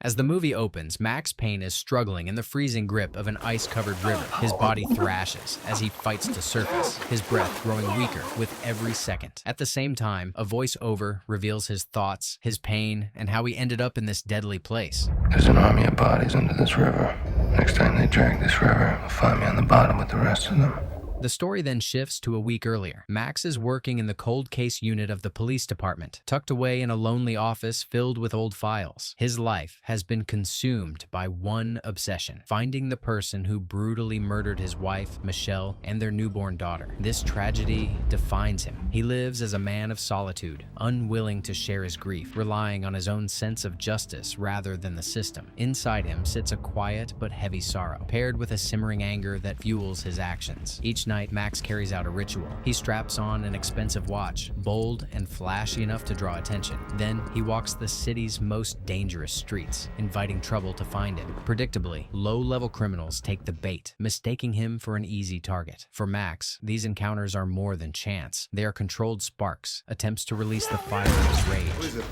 As the movie opens, Max Payne is struggling in the freezing grip of an ice-covered river. His body thrashes as he fights to surface, his breath growing weaker with every second. At the same time, a voice-over reveals his thoughts, his pain, and how he ended up in this deadly place. There's an army of bodies under this river. Next time they drag this river, they'll find me on the bottom with the rest of them. The story then shifts to a week earlier. Max is working in the cold case unit of the police department, tucked away in a lonely office filled with old files. His life has been consumed by one obsession: finding the person who brutally murdered his wife, Michelle, and their newborn daughter. This tragedy defines him. He lives as a man of solitude, unwilling to share his grief, relying on his own sense of justice rather than the system. Inside him sits a quiet but heavy sorrow, paired with a simmering anger that fuels his actions. Each night, Max carries out a ritual. He straps on an expensive watch, bold and flashy enough to draw attention. Then he walks the city's most dangerous streets, inviting trouble to find him. Predictably, low-level criminals take the bait, mistaking him for an easy target. For Max, these encounters are more than chance. They are controlled sparks, attempts to release the fire of his rage. What is it?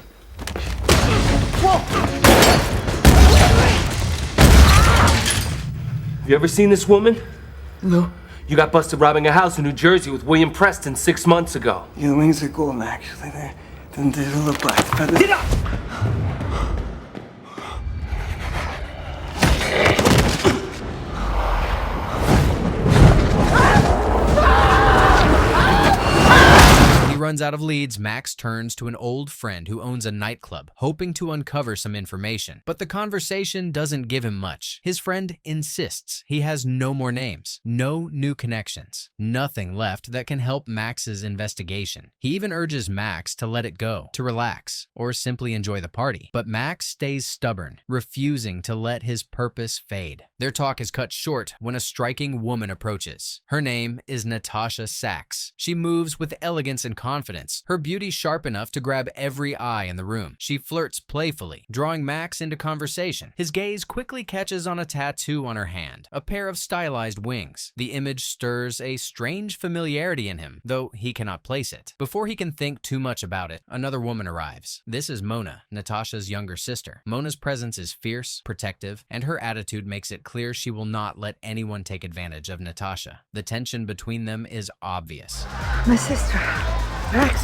You ever seen this woman? No. You got busted robbing a house in New Jersey with William Preston 6 months ago. Your wings are golden, actually. They look like feathers. Get up! Runs out of leads, Max turns to an old friend who owns a nightclub, hoping to uncover some information. But the conversation doesn't give him much. His friend insists he has no more names, no new connections, nothing left that can help Max's investigation. He even urges Max to let it go, to relax, or simply enjoy the party. But Max stays stubborn, refusing to let his purpose fade. Their talk is cut short when a striking woman approaches. Her name is Natasha Sachs. She moves with elegance and confidence, her beauty sharp enough to grab every eye in the room. She flirts playfully, drawing Max into conversation. His gaze quickly catches on a tattoo on her hand, a pair of stylized wings. The image stirs a strange familiarity in him, though he cannot place it. Before he can think too much about it, another woman arrives. This is Mona, Natasha's younger sister. Mona's presence is fierce, protective, and her attitude makes it clear she will not let anyone take advantage of Natasha. The tension between them is obvious. My sister. Max,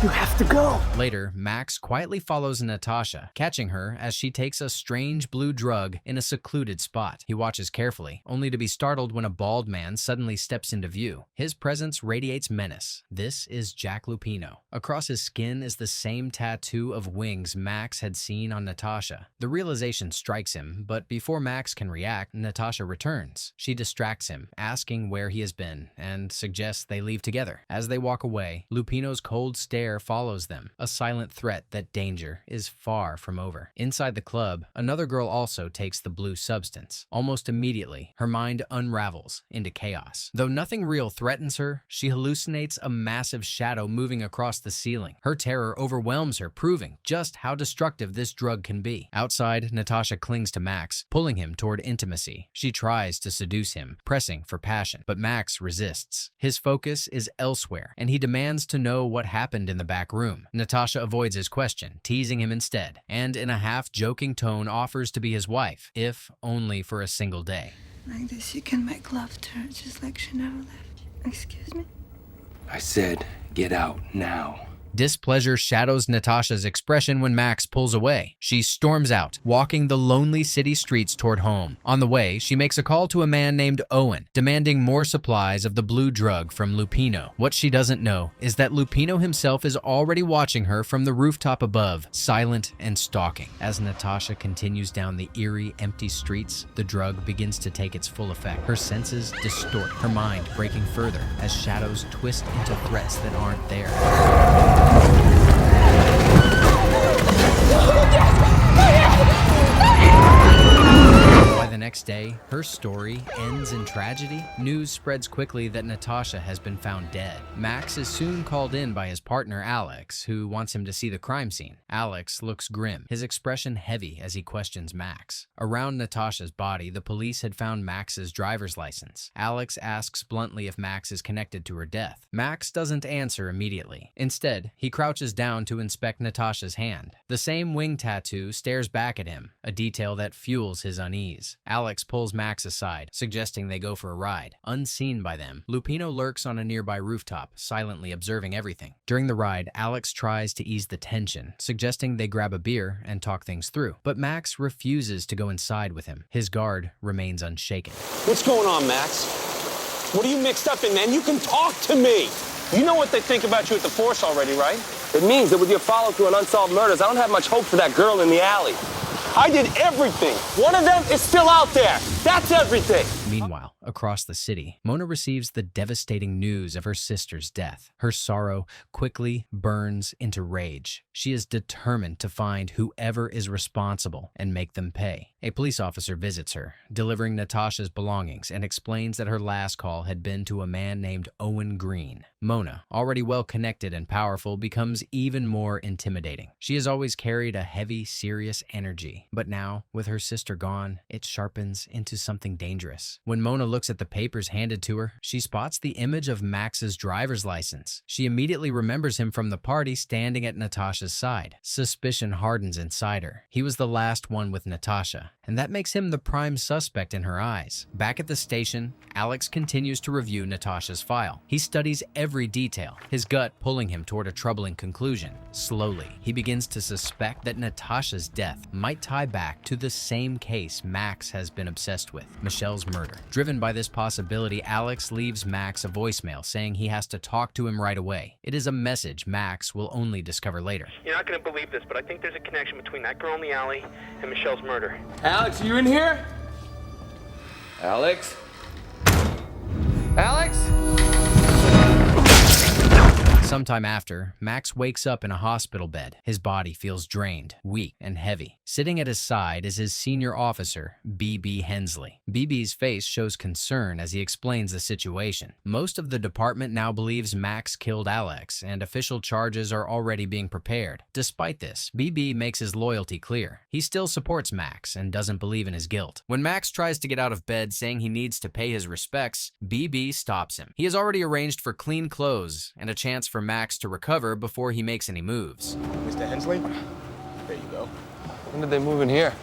you have to go. Later, Max quietly follows Natasha, catching her as she takes a strange blue drug in a secluded spot. He watches carefully, only to be startled when a bald man suddenly steps into view. His presence radiates menace. This is Jack Lupino. Across his skin is the same tattoo of wings Max had seen on Natasha. The realization strikes him, but before Max can react, Natasha returns. She distracts him, asking where he has been, and suggests they leave together. As they walk away, Lupino's cold stare follows them, a silent threat that danger is far from over. Inside the club, another girl also takes the blue substance. Almost immediately, her mind unravels into chaos. Though nothing real threatens her, she hallucinates a massive shadow moving across the ceiling. Her terror overwhelms her, proving just how destructive this drug can be. Outside, Natasha clings to Max, pulling him toward intimacy. She tries to seduce him, pressing for passion, but Max resists. His focus is elsewhere, and he demands to know what happened in the back room. Natasha avoids his question, teasing him instead, and in a half-joking tone offers to be his wife, if only for a single day. Like this, you can make love to her just like she never left. Excuse me? I said, get out now. Displeasure shadows Natasha's expression when Max pulls away. She storms out, walking the lonely city streets toward home. On the way, she makes a call to a man named Owen, demanding more supplies of the blue drug from Lupino. What she doesn't know is that Lupino himself is already watching her from the rooftop above, silent and stalking. As Natasha continues down the eerie, empty streets, the drug begins to take its full effect. Her senses distort, her mind breaking further as shadows twist into threats that aren't there. By the next next day, her story ends in tragedy. News spreads quickly that Natasha has been found dead. Max is soon called in by his partner Alex, who wants him to see the crime scene. Alex looks grim, his expression heavy as he questions Max. Around Natasha's body, the police had found Max's driver's license. Alex asks bluntly if Max is connected to her death. Max doesn't answer immediately. Instead, he crouches down to inspect Natasha's hand. The same wing tattoo stares back at him, a detail that fuels his unease. Alex pulls Max aside, suggesting they go for a ride. Unseen by them, Lupino lurks on a nearby rooftop, silently observing everything. During the ride, Alex tries to ease the tension, suggesting they grab a beer and talk things through. But Max refuses to go inside with him. His guard remains unshaken. What's going on, Max? What are you mixed up in, man? You can talk to me. You know what they think about you at the force already, right? It means that with your follow-through on unsolved murders, I don't have much hope for that girl in the alley. I did everything. One of them is still out there. That's everything. Meanwhile, across the city, Mona receives the devastating news of her sister's death. Her sorrow quickly burns into rage. She is determined to find whoever is responsible and make them pay. A police officer visits her, delivering Natasha's belongings, and explains that her last call had been to a man named Owen Green. Mona, already well-connected and powerful, becomes even more intimidating. She has always carried a heavy, serious energy, but now, with her sister gone, it sharpens into something dangerous. When Mona looks at the papers handed to her, she spots the image of Max's driver's license. She immediately remembers him from the party standing at Natasha's side. Suspicion hardens inside her. He was the last one with Natasha, and that makes him the prime suspect in her eyes. Back at the station, Alex continues to review Natasha's file. He studies every detail, his gut pulling him toward a troubling conclusion. Slowly, he begins to suspect that Natasha's death might tie back to the same case Max has been obsessed with, Michelle's murder. Driven by this possibility, Alex leaves Max a voicemail saying he has to talk to him right away. It is a message Max will only discover later. You're not going to believe this, but I think there's a connection between that girl in the alley and Michelle's murder. Alex, are you in here? Alex? Alex? Sometime after, Max wakes up in a hospital bed. His body feels drained, weak, and heavy. Sitting at his side is his senior officer, B.B. Hensley. B.B.'s face shows concern as he explains the situation. Most of the department now believes Max killed Alex, and official charges are already being prepared. Despite this, B.B. makes his loyalty clear. He still supports Max and doesn't believe in his guilt. When Max tries to get out of bed saying he needs to pay his respects, B.B. stops him. He has already arranged for clean clothes and a chance for Max to recover before he makes any moves. Mr. Hensley? There you go. When did they move in here?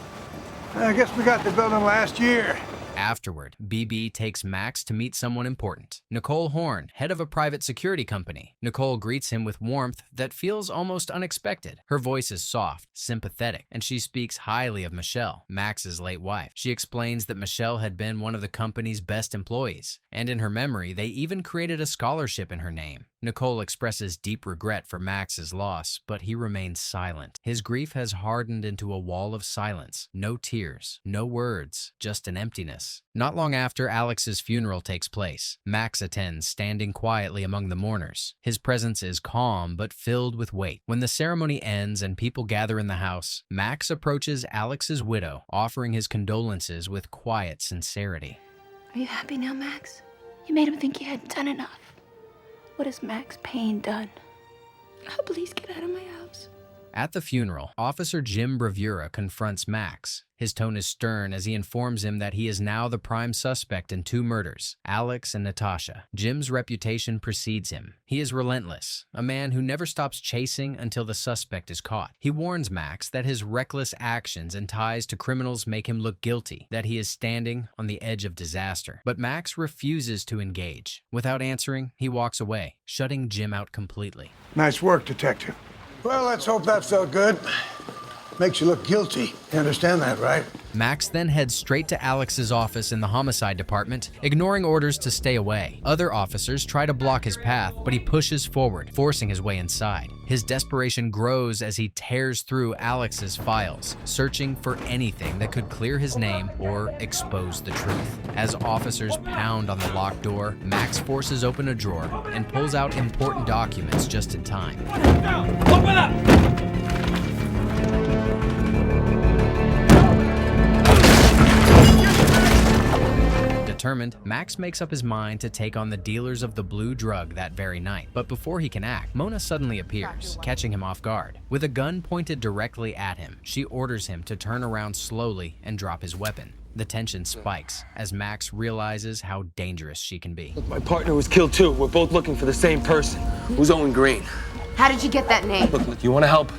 I guess we got the building last year. Afterward, BB takes Max to meet someone important, Nicole Horn, head of a private security company. Nicole greets him with warmth that feels almost unexpected. Her voice is soft, sympathetic, and she speaks highly of Michelle, Max's late wife. She explains that Michelle had been one of the company's best employees, and in her memory, they even created a scholarship in her name. Nicole expresses deep regret for Max's loss, but he remains silent. His grief has hardened into a wall of silence. No tears, no words, just an emptiness. Not long after Alex's funeral takes place, Max attends, standing quietly among the mourners. His presence is calm but filled with weight. When the ceremony ends and people gather in the house, Max approaches Alex's widow, offering his condolences with quiet sincerity. Are you happy now, Max? You made him think he hadn't done enough. What has Max Payne done? Oh, please get out of my house. At the funeral, Officer Jim Bravura confronts Max. His tone is stern as he informs him that he is now the prime suspect in 2 murders, Alex and Natasha. Jim's reputation precedes him. He is relentless, a man who never stops chasing until the suspect is caught. He warns Max that his reckless actions and ties to criminals make him look guilty, that he is standing on the edge of disaster. But Max refuses to engage. Without answering, he walks away, shutting Jim out completely. Nice work, Detective. Well, let's hope that felt good. Makes you look guilty. You understand that, right? Max then heads straight to Alex's office in the homicide department, ignoring orders to stay away. Other officers try to block his path, but he pushes forward, forcing his way inside. His desperation grows as he tears through Alex's files, searching for anything that could clear his name or expose the truth. As officers pound on the locked door, Max forces open a drawer and pulls out important documents just in time. Open up! Determined, Max makes up his mind to take on the dealers of the blue drug that very night. But before he can act, Mona suddenly appears, catching him off guard. With a gun pointed directly at him, she orders him to turn around slowly and drop his weapon. The tension spikes as Max realizes how dangerous she can be. My partner was killed too. We're both looking for the same person. Who's Owen Green? How did you get that name? Look, you want to help?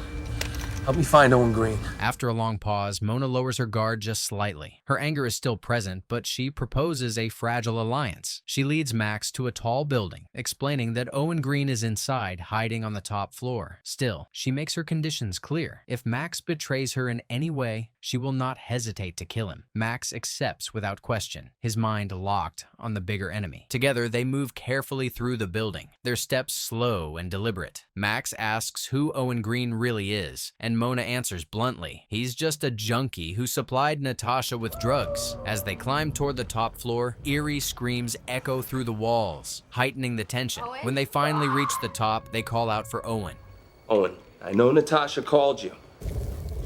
Help me find Owen Green. After a long pause, Mona lowers her guard just slightly. Her anger is still present, but she proposes a fragile alliance. She leads Max to a tall building, explaining that Owen Green is inside, hiding on the top floor. Still, she makes her conditions clear. If Max betrays her in any way, she will not hesitate to kill him. Max accepts without question, his mind locked on the bigger enemy. Together, they move carefully through the building, their steps slow and deliberate. Max asks who Owen Green really is, and Mona answers bluntly, he's just a junkie who supplied Natasha with drugs. As they climb toward the top floor, eerie screams echo through the walls, heightening the tension. When they finally reach the top, they call out for Owen. Owen, I know Natasha called you.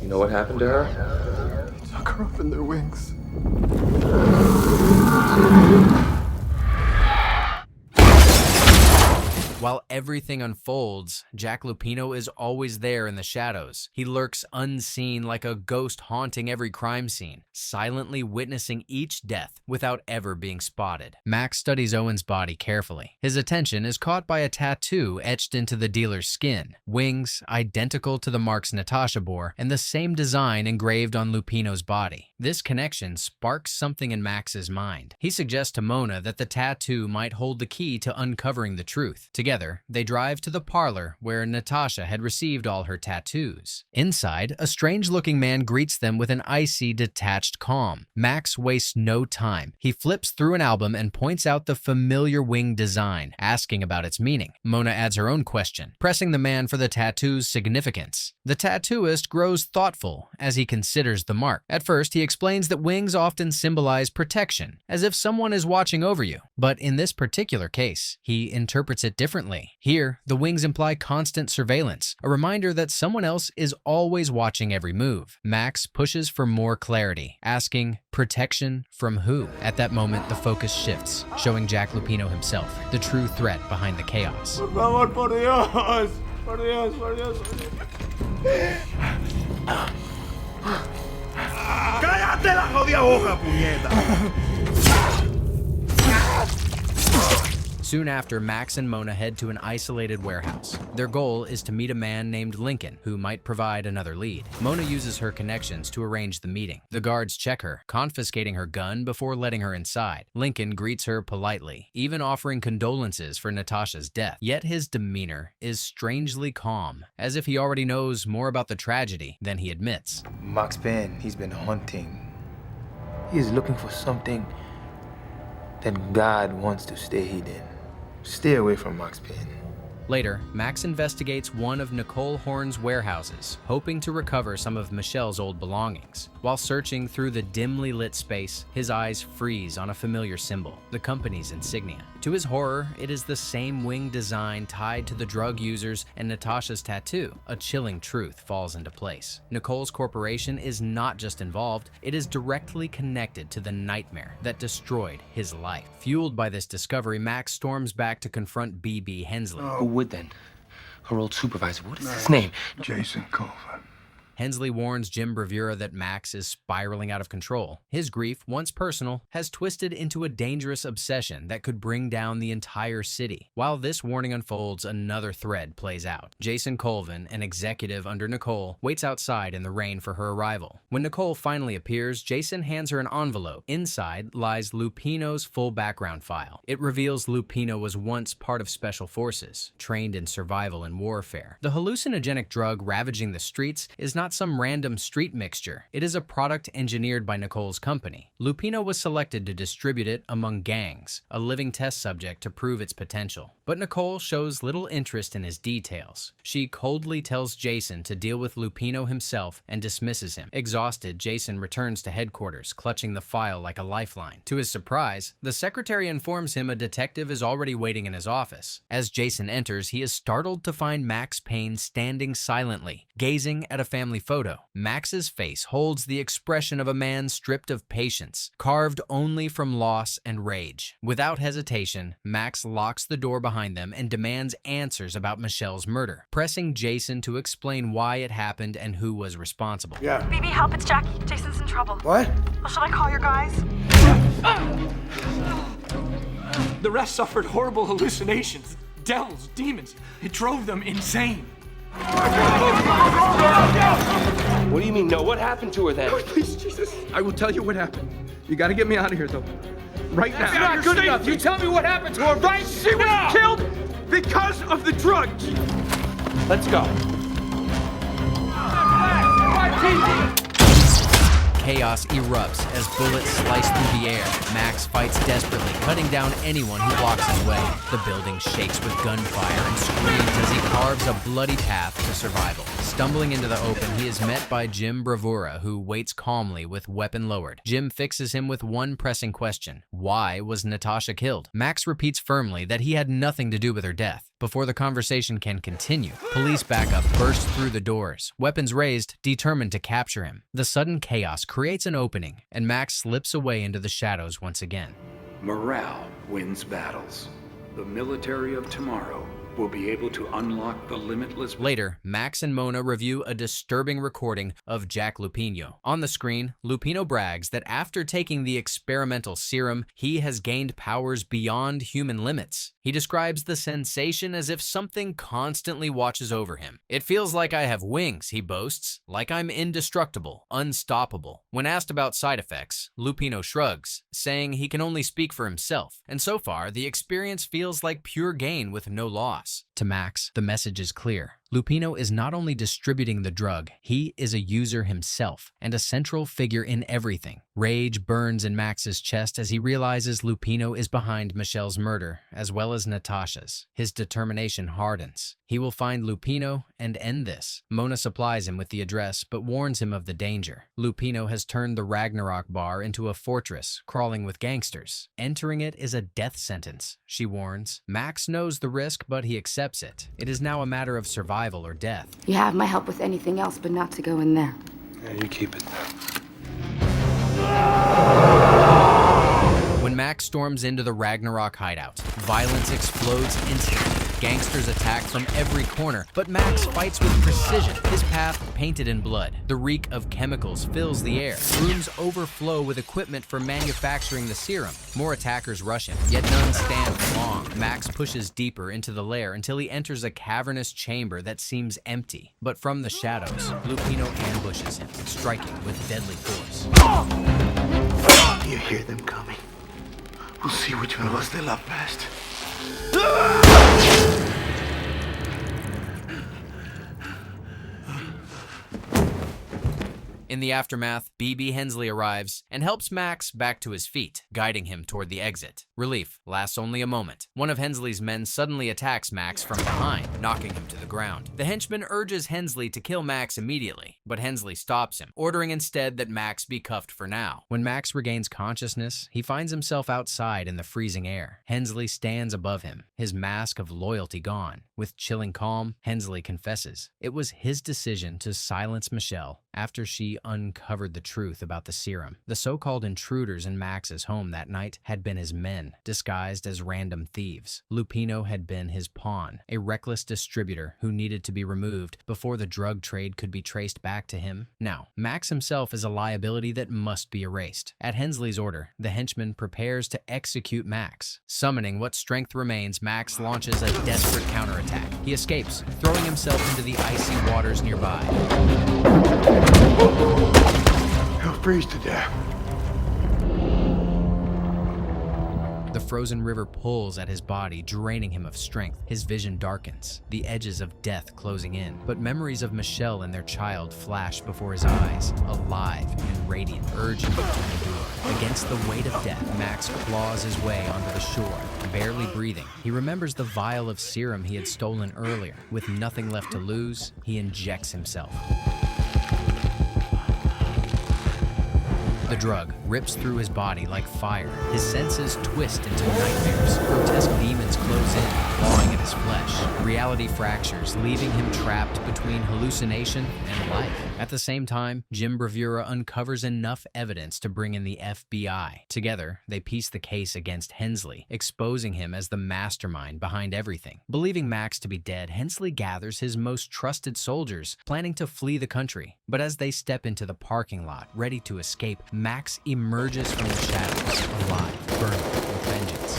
You know what happened to her? Took her up in their wings. While everything unfolds, Jack Lupino is always there in the shadows. He lurks unseen like a ghost haunting every crime scene, silently witnessing each death without ever being spotted. Max studies Owen's body carefully. His attention is caught by a tattoo etched into the dealer's skin, wings identical to the marks Natasha bore, and the same design engraved on Lupino's body. This connection sparks something in Max's mind. He suggests to Mona that the tattoo might hold the key to uncovering the truth. Together, they drive to the parlor where Natasha had received all her tattoos. Inside, a strange-looking man greets them with an icy, detached calm. Max wastes no time. He flips through an album and points out the familiar wing design, asking about its meaning. Mona adds her own question, pressing the man for the tattoo's significance. The tattooist grows thoughtful as he considers the mark. At first, he explains that wings often symbolize protection, as if someone is watching over you. But in this particular case, he interprets it differently. Here, the wings imply constant surveillance, a reminder that someone else is always watching every move. Max pushes for more clarity, asking, protection from who? At that moment, the focus shifts, showing Jack Lupino himself, the true threat behind the chaos. Por favor, por Dios. Por Dios, por Dios. ¡Cállate la jodida boca, puñeta! Soon after, Max and Mona head to an isolated warehouse. Their goal is to meet a man named Lincoln, who might provide another lead. Mona uses her connections to arrange the meeting. The guards check her, confiscating her gun before letting her inside. Lincoln greets her politely, even offering condolences for Natasha's death. Yet his demeanor is strangely calm, as if he already knows more about the tragedy than he admits. Max Payne, he's been hunting. He is looking for something that God wants to stay hidden. Stay away from Max Payne. Later, Max investigates one of Nicole Horn's warehouses, hoping to recover some of Michelle's old belongings. While searching through the dimly lit space, his eyes freeze on a familiar symbol, the company's insignia. To his horror, it is the same wing design tied to the drug users and Natasha's tattoo. A chilling truth falls into place. Nicole's corporation is not just involved, it is directly connected to the nightmare that destroyed his life. Fueled by this discovery, Max storms back to confront B.B. Hensley. Who would then? Her old supervisor. What is his name? Jason Colvin. Hensley warns Jim Bravura that Max is spiraling out of control. His grief, once personal, has twisted into a dangerous obsession that could bring down the entire city. While this warning unfolds, another thread plays out. Jason Colvin, an executive under Nicole, waits outside in the rain for her arrival. When Nicole finally appears, Jason hands her an envelope. Inside lies Lupino's full background file. It reveals Lupino was once part of special forces, trained in survival and warfare. The hallucinogenic drug ravaging the streets is not some random street mixture. It is a product engineered by Nicole's company. Lupino was selected to distribute it among gangs, a living test subject to prove its potential. But Nicole shows little interest in his details. She coldly tells Jason to deal with Lupino himself and dismisses him. Exhausted, Jason returns to headquarters, clutching the file like a lifeline. To his surprise, the secretary informs him a detective is already waiting in his office. As Jason enters, he is startled to find Max Payne standing silently, gazing at a family family photo. Max's face holds the expression of a man stripped of patience, carved only from loss and rage. Without hesitation, Max locks the door behind them and demands answers about Michelle's murder, pressing Jason to explain why it happened and who was responsible. Yeah. BB, help, it's Jackie. Jason's in trouble. What? Well, should I call your guys? The rest suffered horrible hallucinations. Devils, demons. It drove them insane. What do you mean, no? What happened to her then? Oh, please, Jesus. I will tell you what happened. You gotta get me out of here, though. Right now. It's not good enough. You tell me what happened to her right She was killed because of the drugs. Let's go. Chaos erupts as bullets slice through the air. Max fights desperately, cutting down anyone who blocks his way. The building shakes with gunfire and screams as he carves a bloody path to survival. Stumbling into the open, he is met by Jim Bravura, who waits calmly with weapon lowered. Jim fixes him with one pressing question. Why was Natasha killed? Max repeats firmly that he had nothing to do with her death. Before the conversation can continue, police backup bursts through the doors, weapons raised, determined to capture him. The sudden chaos creates an opening, and Max slips away into the shadows once again. Morale wins battles. The military of tomorrow will be able to unlock the limitless... Later, Max and Mona review a disturbing recording of Jack Lupino. On the screen, Lupino brags that after taking the experimental serum, he has gained powers beyond human limits. He describes the sensation as if something constantly watches over him. It feels like I have wings, he boasts, like I'm indestructible, unstoppable. When asked about side effects, Lupino shrugs, saying he can only speak for himself, and so far, the experience feels like pure gain with no loss. To Max, the message is clear. Lupino is not only distributing the drug, he is a user himself and a central figure in everything. Rage burns in Max's chest as he realizes Lupino is behind Michelle's murder, as well as Natasha's. His determination hardens. He will find Lupino and end this. Mona supplies him with the address, but warns him of the danger. Lupino has turned the Ragnarok bar into a fortress, crawling with gangsters. Entering it is a death sentence, she warns. Max knows the risk, but he accepts it. It is now a matter of survival or death. You have my help with anything else, but not to go in there. Yeah, you keep it. When Max storms into the Ragnarok hideout, violence explodes instantly. Gangsters attack from every corner, but Max fights with precision, his path painted in blood. The reek of chemicals fills the air. Rooms overflow with equipment for manufacturing the serum. More attackers rush him, yet none stand for long. Max pushes deeper into the lair until he enters a cavernous chamber that seems empty. But from the shadows, Lupino ambushes him, striking with deadly force. You hear them coming. We'll see which one of us they love best. In the aftermath, BB Hensley arrives and helps Max back to his feet, guiding him toward the exit. Relief lasts only a moment. One of Hensley's men suddenly attacks Max from behind, knocking him to the ground. The henchman urges Hensley to kill Max immediately, but Hensley stops him, ordering instead that Max be cuffed for now. When Max regains consciousness, he finds himself outside in the freezing air. Hensley stands above him, his mask of loyalty gone. With chilling calm, Hensley confesses it was his decision to silence Michelle after she uncovered the truth about the serum. The so-called intruders in Max's home that night had been his men, disguised as random thieves. Lupino had been his pawn, a reckless distributor who needed to be removed before the drug trade could be traced back to him. Now, Max himself is a liability that must be erased. At Hensley's order, the henchman prepares to execute Max. Summoning what strength remains, Max launches a desperate counterattack. He escapes, throwing himself into the icy waters nearby. He'll freeze to death. The frozen river pulls at his body, draining him of strength. His vision darkens, the edges of death closing in. But memories of Michelle and their child flash before his eyes, alive and radiant, urging him to endure. Against the weight of death, Max claws his way onto the shore, barely breathing. He remembers the vial of serum he had stolen earlier. With nothing left to lose, he injects himself. The drug rips through his body like fire. His senses twist into nightmares. Grotesque demons close in, clawing at his flesh. Reality fractures, leaving him trapped between hallucination and life. At the same time, Jim Bravura uncovers enough evidence to bring in the FBI. Together, they piece the case against Hensley, exposing him as the mastermind behind everything. Believing Max to be dead, Hensley gathers his most trusted soldiers, planning to flee the country. But as they step into the parking lot, ready to escape, Max emerges from the shadows, alive, burning with vengeance.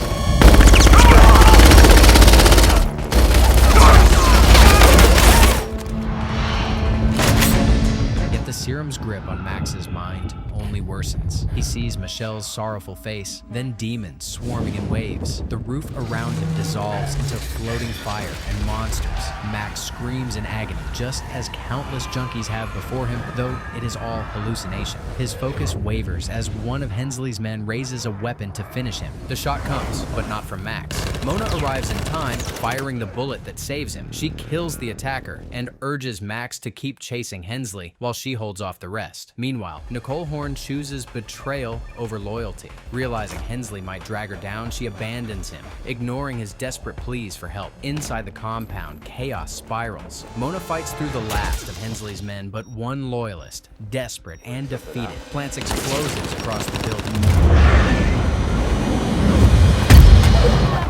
The serum's grip on Max's mind only worsens. He sees Michelle's sorrowful face, then demons swarming in waves. The roof around him dissolves into floating fire and monsters. Max screams in agony, just as countless junkies have before him, though it is all hallucination. His focus wavers as one of Hensley's men raises a weapon to finish him. The shot comes, but not from Max. Mona arrives in time, firing the bullet that saves him. She kills the attacker and urges Max to keep chasing Hensley while she holds off the rest. Meanwhile, Nicole Horn chooses betrayal over loyalty. Realizing Hensley might drag her down, she abandons him, ignoring his desperate pleas for help. Inside the compound, chaos spirals. Mona fights through the last of Hensley's men, but one loyalist, desperate and defeated, plants explosives across the building.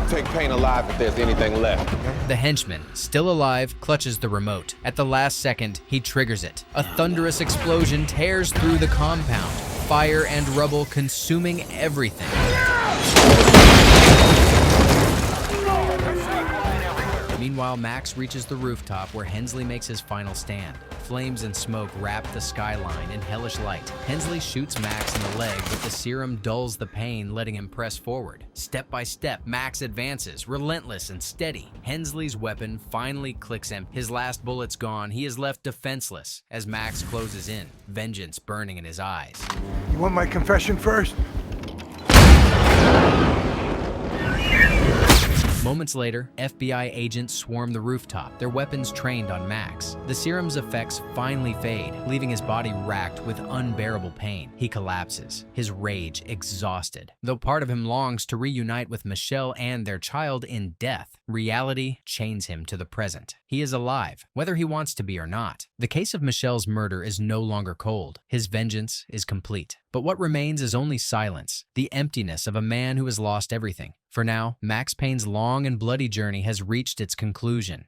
Take Payne alive if there's anything left. The henchman, still alive, clutches the remote. At the last second, he triggers it. A thunderous explosion tears through the compound, fire and rubble consuming everything. Meanwhile, Max reaches the rooftop where Hensley makes his final stand. Flames and smoke wrap the skyline in hellish light. Hensley shoots Max in the leg, but the serum dulls the pain, letting him press forward. Step by step, Max advances, relentless and steady. Hensley's weapon finally clicks him. His last bullet's gone. He is left defenseless as Max closes in, vengeance burning in his eyes. You want my confession first? Moments later, FBI agents swarm the rooftop, their weapons trained on Max. The serum's effects finally fade, leaving his body racked with unbearable pain. He collapses, his rage exhausted. Though part of him longs to reunite with Michelle and their child in death, reality chains him to the present. He is alive, whether he wants to be or not. The case of Michelle's murder is no longer cold. His vengeance is complete. But what remains is only silence, the emptiness of a man who has lost everything. For now, Max Payne's long and bloody journey has reached its conclusion.